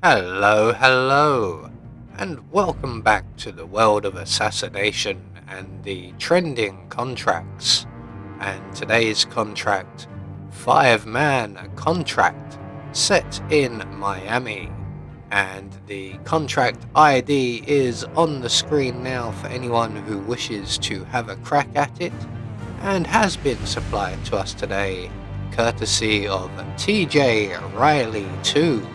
Hello, and welcome back to the world of assassination and the trending contracts. And today's contract, 5-man contract set in Miami. And the contract ID is on the screen now for anyone who wishes to have a crack at it, and has been supplied to us today, courtesy of TJ Riley 2.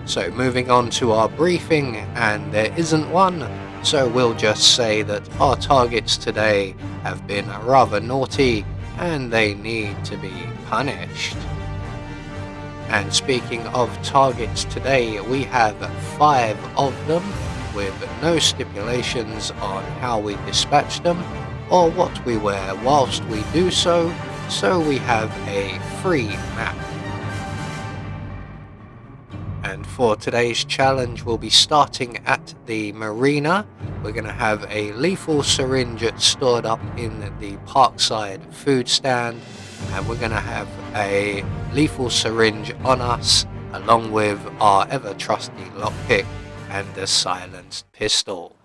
So moving on to our briefing, and there isn't one, so we'll just say that our targets today have been rather naughty and they need to be punished. And speaking of targets today, we have 5 of them with no stipulations on how we dispatch them or what we wear whilst we do so we have a free map. And for today's challenge, we'll be starting at the marina. We're going to have a lethal syringe stored up in the Parkside food stand, and we're going to have a lethal syringe on us along with our ever trusty lockpick and a silenced pistol.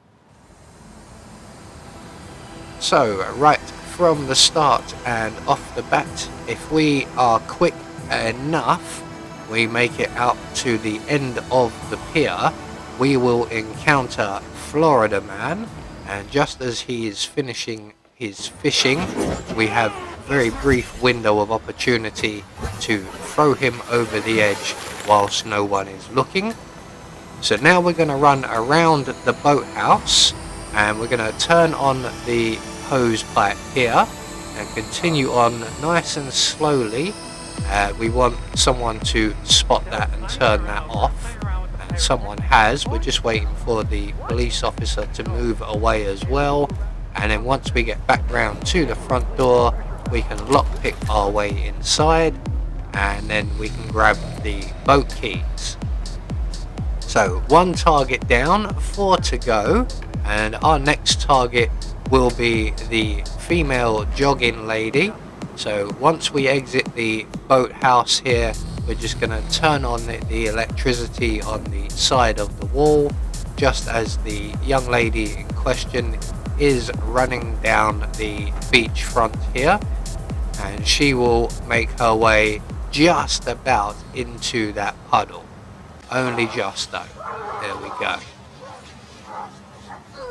So right from the start and off the bat, if we are quick enough, we make it out to the end of the pier, we will encounter Florida Man, and just as he is finishing his fishing, we have a very brief window of opportunity to throw him over the edge whilst no one is looking. So now we're going to run around the boathouse, and we're going to turn on the hose pipe here and continue on nice and slowly. We want someone to spot that and turn that off, and someone has. We're just waiting for the police officer to move away as well, and then once we get back round to the front door, we can lockpick our way inside, and then we can grab the boat keys. So 1 target down, 4 to go, and our next target will be the female jogging lady. So once we exit the boathouse here, we're just going to turn on the electricity on the side of the wall, just as the young lady in question is running down the beachfront here, and she will make her way just about into that puddle. Only just though. There we go.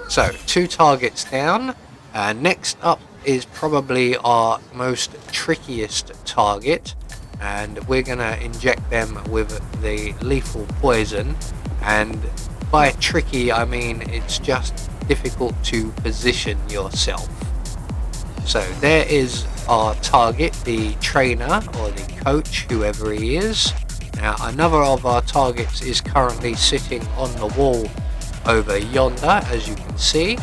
So 2 targets down. Next up is probably our most trickiest target, and we're gonna inject them with the lethal poison. And by tricky I mean it's just difficult to position yourself. So there is our target, the trainer or the coach, whoever he is. Now another of our targets is currently sitting on the wall over yonder, as you can see.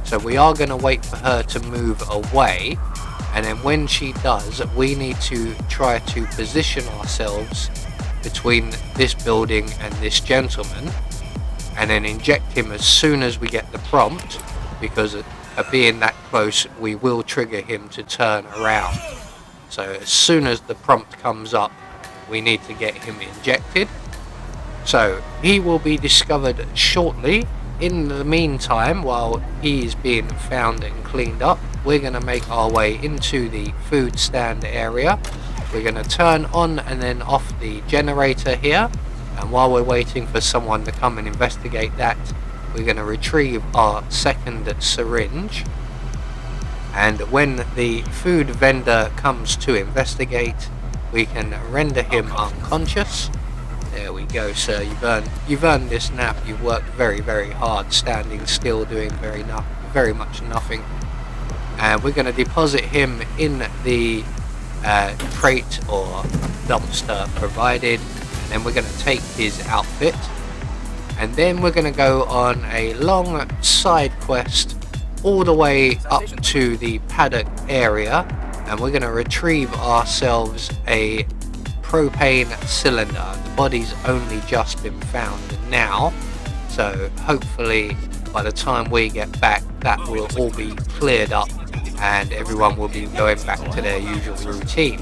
So we are going to wait for her to move away, and then when she does, we need to try to position ourselves between this building and this gentleman, and then inject him as soon as we get the prompt, because being that close we will trigger him to turn around. So as soon as the prompt comes up, we need to get him injected. So he will be discovered shortly. In the meantime, while he is being found and cleaned up, we're going to make our way into the food stand area. We're going to turn on and then off the generator here, and while we're waiting for someone to come and investigate that, we're going to retrieve our second syringe. And when the food vendor comes to investigate, we can render him unconscious. There we go, sir. You've earned this nap. You've worked very, very hard, standing still, doing very much nothing. And we're going to deposit him in the crate or dumpster provided. And then we're going to take his outfit. And then we're going to go on a long side quest all the way up to the paddock area. And we're going to retrieve ourselves a propane cylinder. The body's only just been found now, so hopefully by the time we get back that will all be cleared up and everyone will be going back to their usual routine.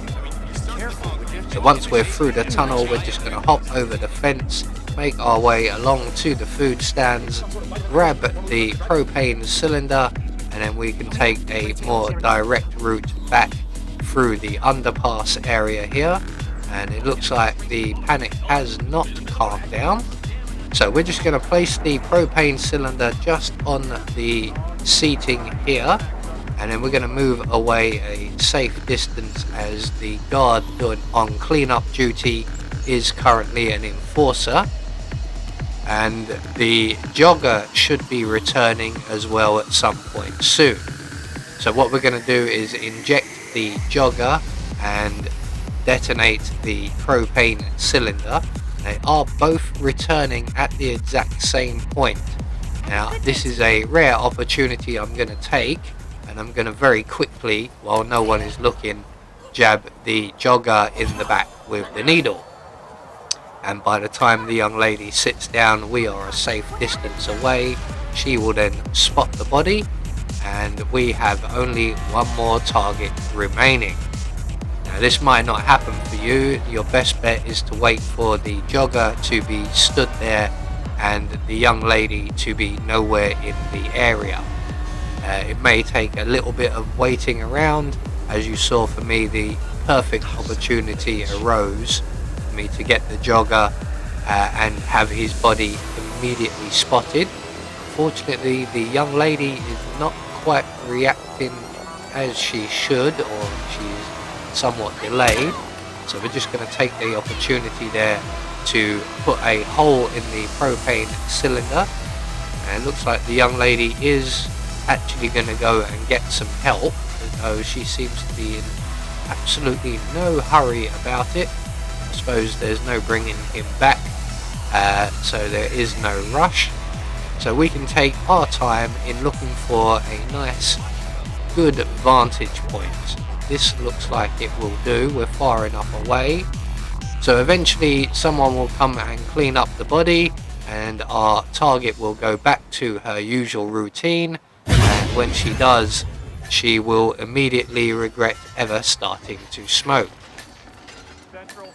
So once we're through the tunnel, we're just going to hop over the fence, make our way along to the food stands, grab the propane cylinder, and then we can take a more direct route back through the underpass area here. And it looks like the panic has not calmed down. So we're just going to place the propane cylinder just on the seating here, and then we're going to move away a safe distance as the guard on cleanup duty is currently an enforcer, and the jogger should be returning as well at some point soon. So what we're going to do is inject the jogger and detonate the propane cylinder. They are both returning at the exact same point. Now this is a rare opportunity I'm going to take, and I'm going to very quickly, while no one is looking, jab the jogger in the back with the needle. And by the time the young lady sits down, we are a safe distance away. She will then spot the body, and we have only one more target remaining. Now this might not happen for you. Your best bet is to wait for the jogger to be stood there and the young lady to be nowhere in the area. It may take a little bit of waiting around. As you saw, for me, the perfect opportunity arose for me to get the jogger and have his body immediately spotted. Fortunately, the young lady is not quite reacting as she should, or she's somewhat delayed. So we're just going to take the opportunity there to put a hole in the propane cylinder, and it looks like the young lady is actually going to go and get some help, though she seems to be in absolutely no hurry about it. I suppose there's no bringing him back, so there is no rush. So we can take our time in looking for a nice good vantage point. This looks like it will do. We're far enough away. So eventually someone will come and clean up the body, and our target will go back to her usual routine. And when she does, she will immediately regret ever starting to smoke.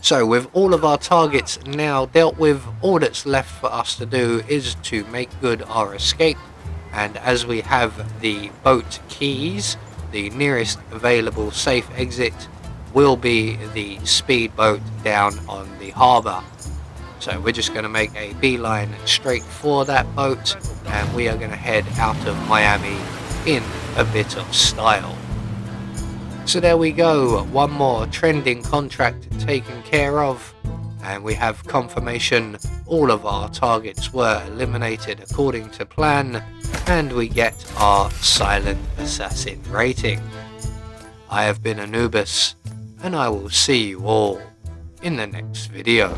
So with all of our targets now dealt with, all that's left for us to do is to make good our escape. And as we have the boat keys, the nearest available safe exit will be the speedboat down on the harbour. So we're just going to make a beeline straight for that boat, and we are going to head out of Miami in a bit of style. So there we go, one more trending contract taken care of, and we have confirmation all of our targets were eliminated according to plan, and we get our silent assassin rating. I have been Anubis, and I will see you all in the next video.